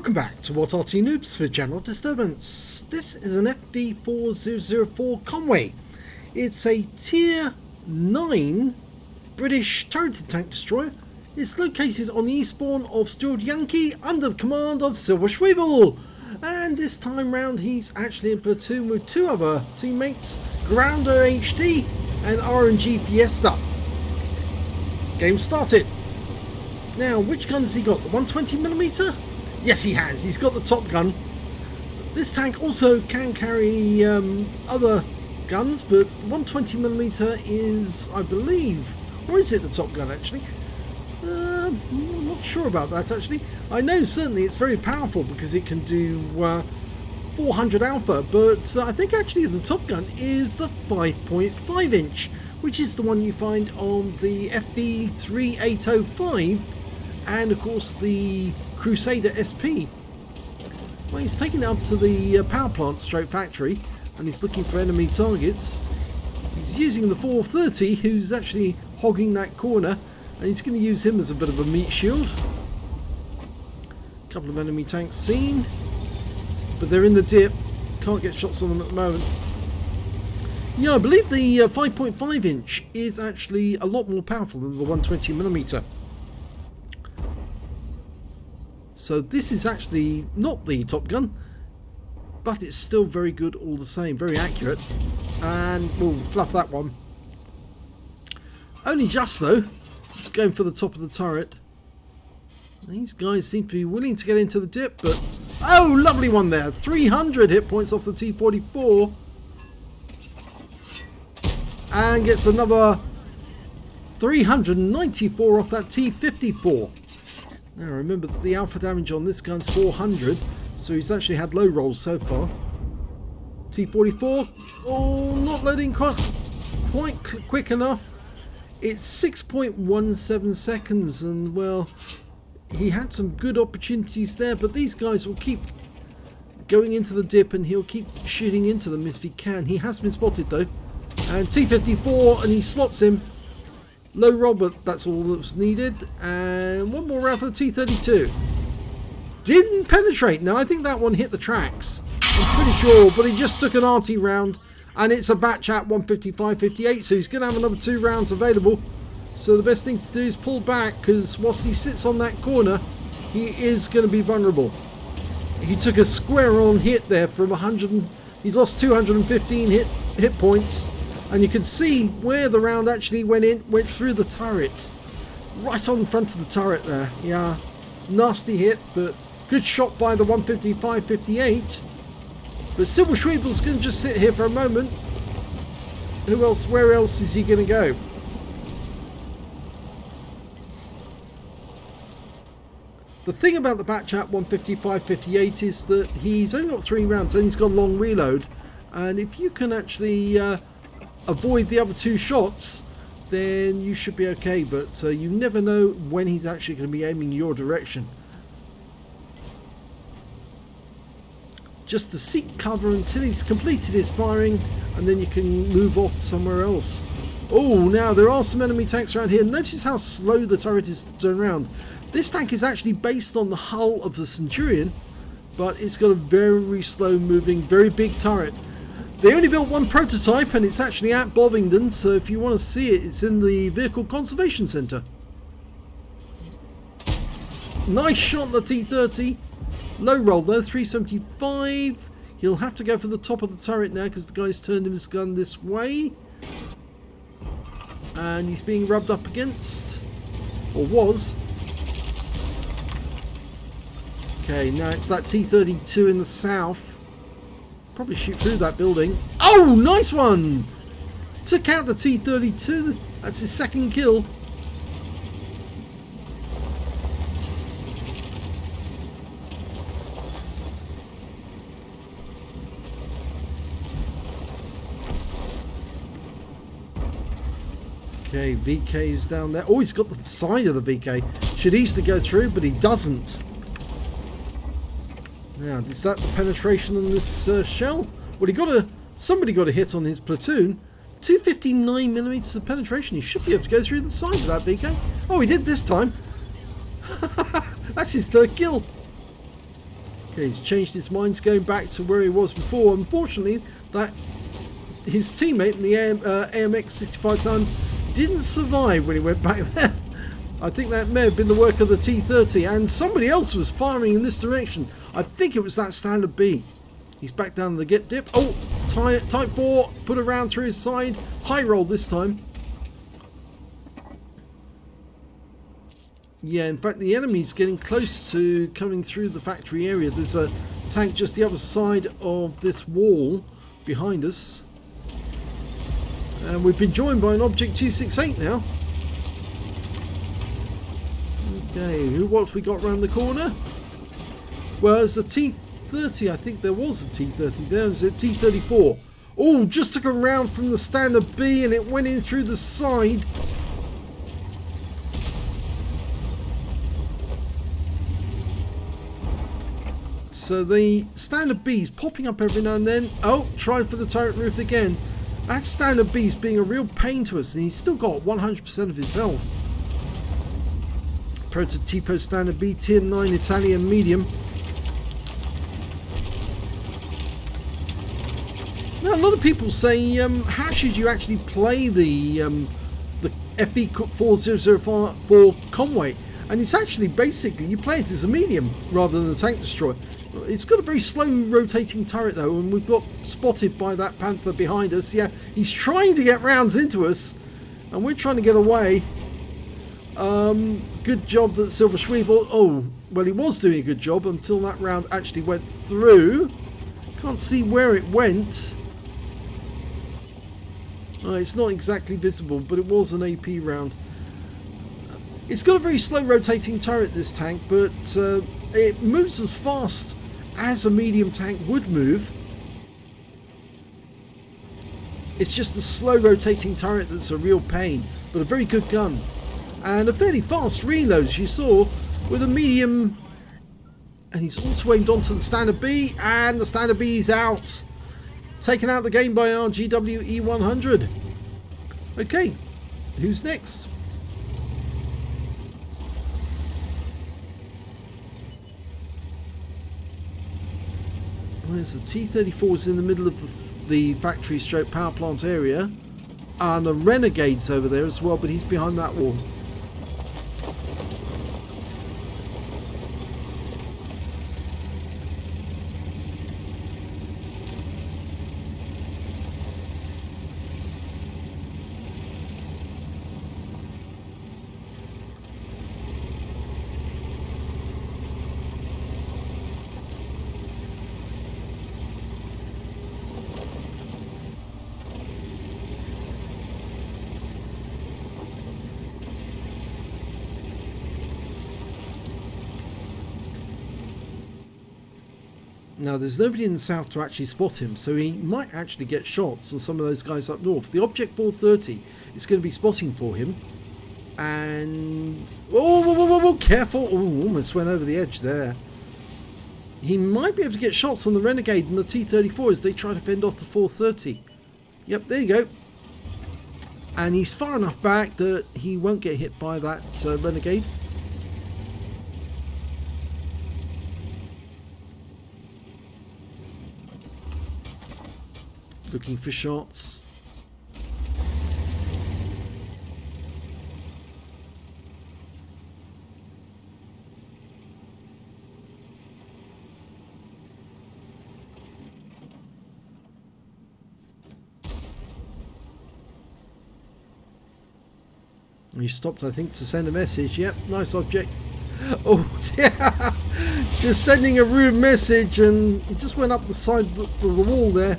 Welcome back to what Arty Noobs for General Disturbance. This is an FV4004 Conway. It's a Tier 9 British turreted tank destroyer. It's located on the eastbourne of Studzianki under the command of Silberzwiebel. And this time round he's actually in platoon with two other teammates, Grounder HD and RNG Fiesta. Game started. Now, which gun has he got? The 120mm? Yes, he has. He's got the top gun. This tank also can carry other guns, but the 120mm is, I believe, or is it the top gun actually? I'm not sure about that actually. I know certainly it's very powerful because it can do 400 alpha, but I think actually the top gun is the 5.5 inch, which is the one you find on the FV4005 and of course the Crusader SP. Well, he's taking it up to the power plant stroke factory and he's looking for enemy targets. He's using the 430, who's actually hogging that corner, and he's going to use him as a bit of a meat shield. A couple of enemy tanks seen, but they're in the dip. Can't get shots on them at the moment. Yeah, I believe the 5.5 inch is actually a lot more powerful than the 120mm. So this is actually not the top gun, but it's still very good all the same, very accurate. And we'll fluff that one. Only just though. It's going for the top of the turret. These guys seem to be willing to get into the dip, but oh, lovely one there. 300 hit points off the T44. And gets another 394 off that T54. Now remember that the alpha damage on this gun's 400, so he's actually had low rolls so far. T44, oh, not loading quite quick enough. It's 6.17 seconds, and well, he had some good opportunities there, but these guys will keep going into the dip and he'll keep shooting into them if he can. He has been spotted though, and T54, and he slots him. Low roll, but that's all that was needed. And one more round for the T32. Didn't penetrate. Now, I think that one hit the tracks. I'm pretty sure, but he just took an Arty round. And it's a batch at 155.58, so he's going to have another 2 rounds available. So the best thing to do is pull back, because whilst he sits on that corner, he is going to be vulnerable. He took a square-on hit there from 100. He's lost 215 hit points. And you can see where the round actually went through the turret. Right on the front of the turret there. Yeah, nasty hit, but good shot by the 155.58. But Silberzwiebel's going to just sit here for a moment. Who else? Where else is he going to go? The thing about the batch at 155.58 is that he's only got 3 rounds and he's got a long reload. And if you can actually avoid the other 2 shots, then you should be okay, but you never know when he's actually going to be aiming your direction. Just to seek cover until he's completed his firing, and then you can move off somewhere else. Oh, now there are some enemy tanks around here. Notice how slow the turret is to turn around. This tank is actually based on the hull of the Centurion, but it's got a very slow moving, very big turret. They only built 1 prototype, and it's actually at Bovingdon, so if you want to see it, it's in the Vehicle Conservation Centre. Nice shot on the T30. Low roll though, 375. He'll have to go for the top of the turret now because the guy's turned his gun this way. And he's being rubbed up against, or was. Okay, now it's that T32 in the south. Probably shoot through that building. Oh, nice one! Took out the T32. That's his 2nd kill. Okay, VK's down there. Oh, he's got the side of the VK. Should easily go through, but he doesn't. Now, is that the penetration on this shell? Well, somebody got a hit on his platoon. 259mm of penetration. He should be able to go through the side of that VK. Oh, he did this time. That's his 3rd kill. Okay, he's changed his mind, going back to where he was before. Unfortunately, that his teammate in the AMX 6510 didn't survive when he went back there. I think that may have been the work of the T30, and somebody else was firing in this direction. I think it was that standard B. He's back down the get dip. Oh, type 4, put a round through his side. High roll this time. Yeah, in fact, the enemy's getting close to coming through the factory area. There's a tank just the other side of this wall behind us. And we've been joined by an Object 268 now. Okay, what have we got around the corner? Well, it's a T30. I think there was a T30 there. Was it T34? Oh, just took a round from the standard B and it went in through the side. So the standard B's popping up every now and then. Oh, tried for the turret roof again. That standard B's being a real pain to us, and he's still got 100% of his health. Prototipo standard B, tier 9 Italian medium. Now a lot of people say, how should you actually play the FV4004 Conway? And it's actually basically, you play it as a medium rather than a tank destroyer. It's got a very slow rotating turret though, and we've got spotted by that Panther behind us. Yeah, he's trying to get rounds into us, and we're trying to get away. Good job that Silberzwiebel. Oh, well, he was doing a good job until that round actually went through. Can't see where it went. It's not exactly visible, but it was an AP round. It's got a very slow rotating turret, this tank, but it moves as fast as a medium tank would move. It's just a slow rotating turret that's a real pain, but a very good gun. And a fairly fast reload, as you saw, with a medium. And he's also aimed onto the standard B, and the standard B is out. Taken out the game by our GWE100. Okay, who's next? Where's the T-34 is in the middle of the factory stroke power plant area. And the Renegade's over there as well, but he's behind that wall. Now there's nobody in the south to actually spot him, so he might actually get shots on some of those guys up north. The Object 430 is going to be spotting for him. And... oh, whoa, whoa, whoa, whoa, careful! Oh, almost went over the edge there. He might be able to get shots on the Renegade and the T-34 as they try to fend off the 430. Yep, there you go. And he's far enough back that he won't get hit by that Renegade. Looking for shots. He stopped, I think, to send a message. Yep, nice object. Oh dear! Just sending a rude message, and he just went up the side of the wall there.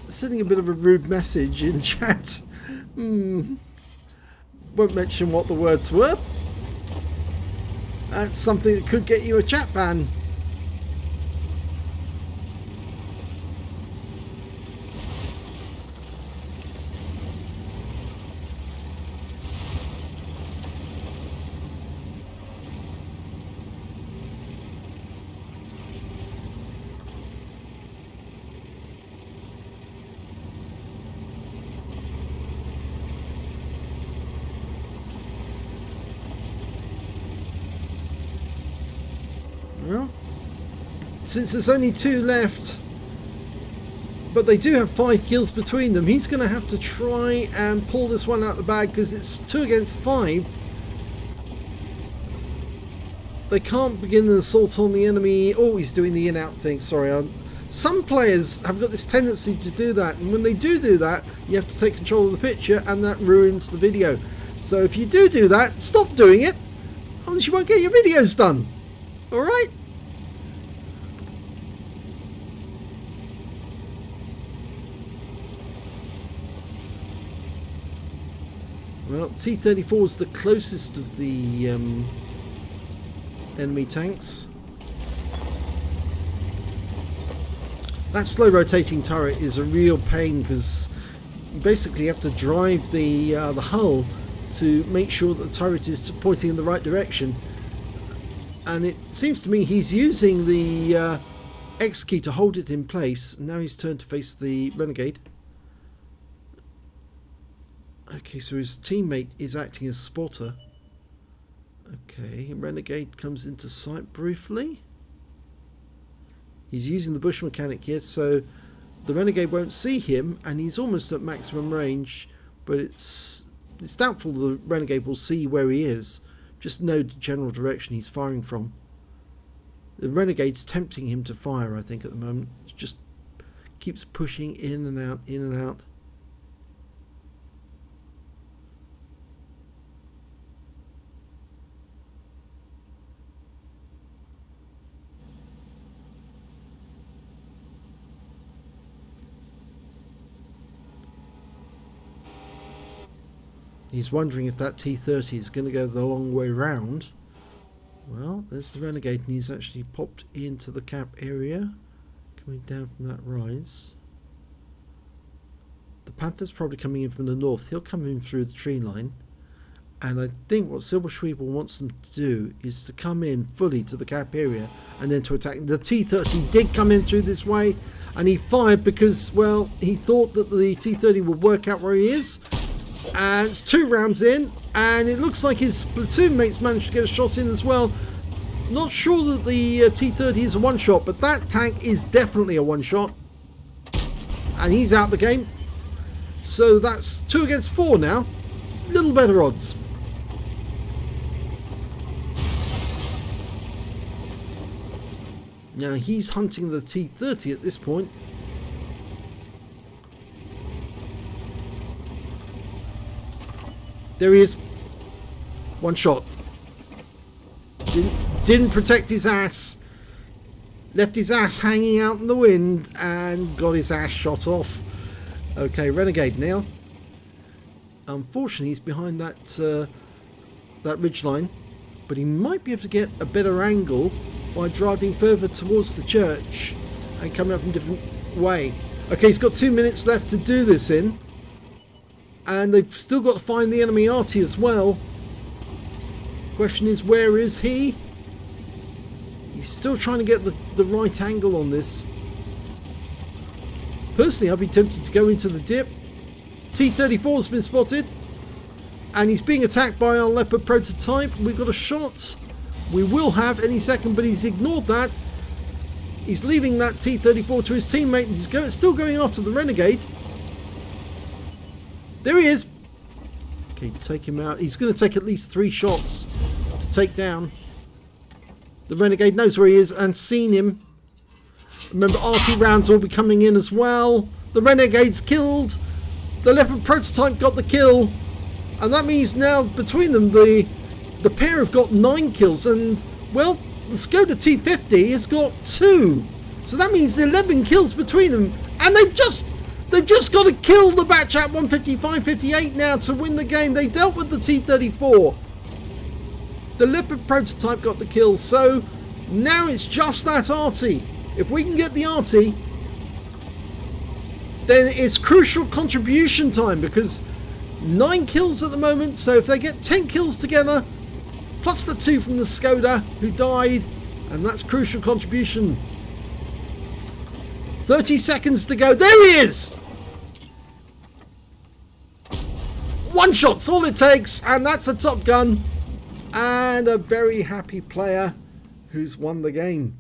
Sending a bit of a rude message in chat. Won't mention what the words were. That's something that could get you a chat ban. since there's only 2 left, but they do have 5 kills between them, he's going to have to try and pull this one out of the bag because it's 2 against 5. They can't begin an assault on the enemy. Oh, he's doing the in-out thing. Sorry. Some players have got this tendency to do that, and when they do that, you have to take control of the picture, and that ruins the video. So if you do that, stop doing it, otherwise you won't get your videos done. Alright? Well, T-34 is the closest of the enemy tanks. That slow rotating turret is a real pain because you basically have to drive the hull to make sure that the turret is pointing in the right direction. And it seems to me he's using the X key to hold it in place. Now he's turned to face the Renegade. Okay, so his teammate is acting as spotter. Okay, Renegade comes into sight briefly. He's using the bush mechanic here, so the Renegade won't see him, and he's almost at maximum range, but it's doubtful the Renegade will see where he is. Just know the general direction he's firing from. The Renegade's tempting him to fire, I think, at the moment. It just keeps pushing in and out, in and out. He's wondering if that T-30 is going to go the long way round. Well, there's the Renegade, and he's actually popped into the cap area, coming down from that rise. The Panther's probably coming in from the north. He'll come in through the tree line. And I think what Silberzwiebel wants them to do is to come in fully to the cap area and then to attack. The T-30 did come in through this way, and he fired because, well, he thought that the T-30 would work out where he is. And it's 2 rounds in, and it looks like his platoon mates managed to get a shot in as well. Not sure that the T-30 is a one-shot, but that tank is definitely a one-shot. And he's out the game. So that's 2 against 4 now. Little better odds. Now he's hunting the T-30 at this point. There he is. One shot. Didn't protect his ass. Left his ass hanging out in the wind and got his ass shot off. Okay, Renegade now. Unfortunately, he's behind that that ridgeline, but he might be able to get a better angle by driving further towards the church and coming up in a different way. Okay, he's got 2 minutes left to do this in. And they've still got to find the enemy Arty as well. Question is, where is he? He's still trying to get the right angle on this. Personally, I'd be tempted to go into the dip. T-34 has been spotted. And he's being attacked by our Leopard prototype. We've got a shot. We will have any second, but he's ignored that. He's leaving that T-34 to his teammate. He's still going after the Renegade. There he is. Okay, take him out. He's going to take at least 3 shots to take down. The Renegade knows where he is and seen him. Remember, Arty rounds will be coming in as well. The Renegade's killed. The Leopard prototype got the kill. And that means now, between them, the pair have got 9 kills. And, well, the Skoda T50 has got 2. So that means 11 kills between them. And they've just got to kill the batch at 155-58 now to win the game. They dealt with the T-34. The Leopard prototype got the kill, so now it's just that Arty. If we can get the Arty, then it's crucial contribution time, because 9 kills at the moment, so if they get 10 kills together, plus the 2 from the Skoda who died, and that's crucial contribution. 30 seconds to go. There he is! 1 shot's all it takes, and that's a Top Gun. And a very happy player who's won the game.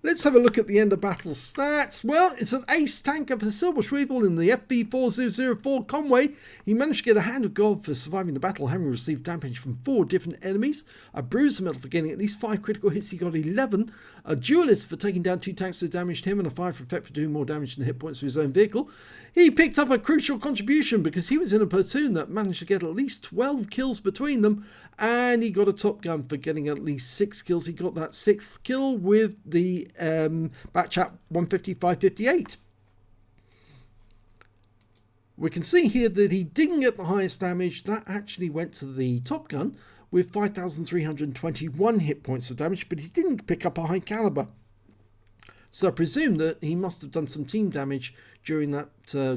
Let's have a look at the end of battle stats. Well, it's an ace tanker for Silberzwiebel in the FV4004 Conway. He managed to get a hand of God for surviving the battle, having received damage from 4 different enemies. A bruiser medal for getting at least 5 critical hits, he got 11. A duelist for taking down 2 tanks that damaged him, and a 5 for effect for doing more damage than hit points for his own vehicle. He picked up a crucial contribution because he was in a platoon that managed to get at least 12 kills between them, and he got a top gun for getting at least 6 kills. He got that 6th kill with the Batchat 155-58. We can see here that he didn't get the highest damage. That actually went to the top gun with 5,321 hit points of damage, but he didn't pick up a high caliber. So I presume that he must have done some team damage during that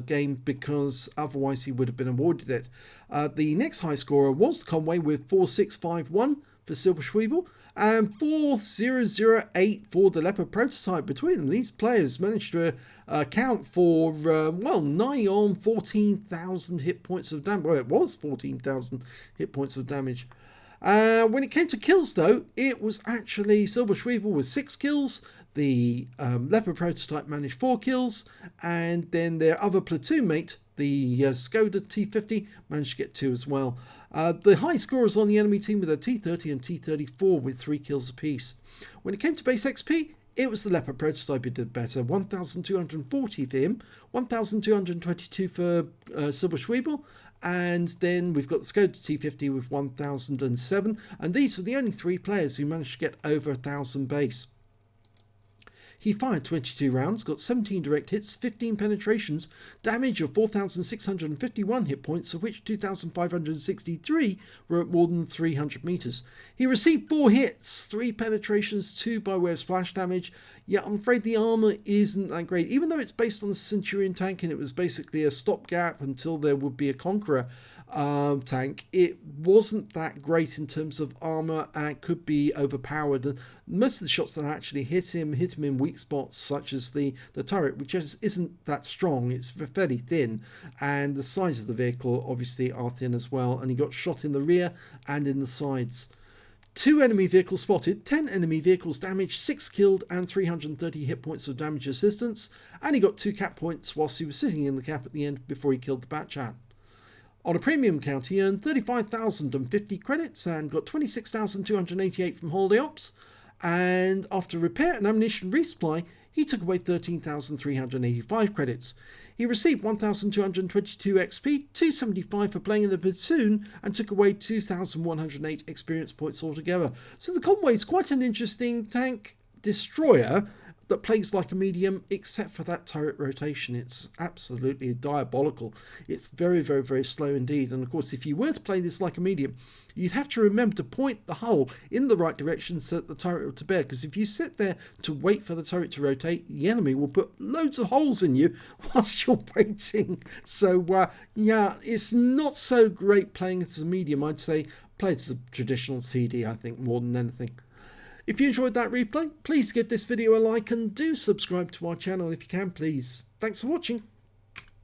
game, because otherwise he would have been awarded it. The next high scorer was Conway with 4651 for Silberzwiebel and 4008 for the Leopard prototype. Between them, these players managed to account for, well, nigh on 14,000 hit points of damage. Well, it was 14,000 hit points of damage. When it came to kills, though, it was actually Silberzwiebel with 6 kills. The Leopard prototype managed 4 kills, and then their other platoon mate, the Skoda T50, managed to get 2 as well. The high scorers on the enemy team with a T30 and T34 with 3 kills apiece. When it came to base XP, it was the Leopard prototype who did better. 1,240 for him, 1,222 for Silberzwiebel, and then we've got the Skoda T50 with 1,007, and these were the only 3 players who managed to get over 1,000 base. He fired 22 rounds, got 17 direct hits, 15 penetrations, damage of 4,651 hit points, of which 2,563 were at more than 300 meters. He received 4 hits, 3 penetrations, 2 by way of splash damage. Yeah, I'm afraid the armor isn't that great. Even though it's based on the Centurion tank and it was basically a stopgap until there would be a Conqueror tank, it wasn't that great in terms of armor and could be overpowered. And most of the shots that actually hit him in weak spots, such as the turret, which isn't that strong. It's fairly thin, and the sides of the vehicle obviously are thin as well, and he got shot in the rear and in the sides. 2 enemy vehicles spotted, 10 enemy vehicles damaged, 6 killed, and 330 hit points of damage assistance, and he got 2 cap points whilst he was sitting in the cap at the end before he killed the Batchat. On a premium count, he earned 35,050 credits and got 26,288 from holiday ops, and after repair and ammunition resupply, he took away 13,385 credits. He received 1,222 XP, 275 for playing in the platoon, and took away 2,108 experience points altogether. So the Conway is quite an interesting tank destroyer that plays like a medium, except for that turret rotation. It's absolutely diabolical. It's very, very, very slow indeed. And of course, if you were to play this like a medium, you'd have to remember to point the hull in the right direction so that the turret will to bear. Because if you sit there to wait for the turret to rotate, the enemy will put loads of holes in you whilst you're waiting. So yeah, it's not so great playing as a medium. I'd say play it as a traditional CD, I think, more than anything. If you enjoyed that replay, please give this video a like and do subscribe to our channel if you can, please. Thanks for watching.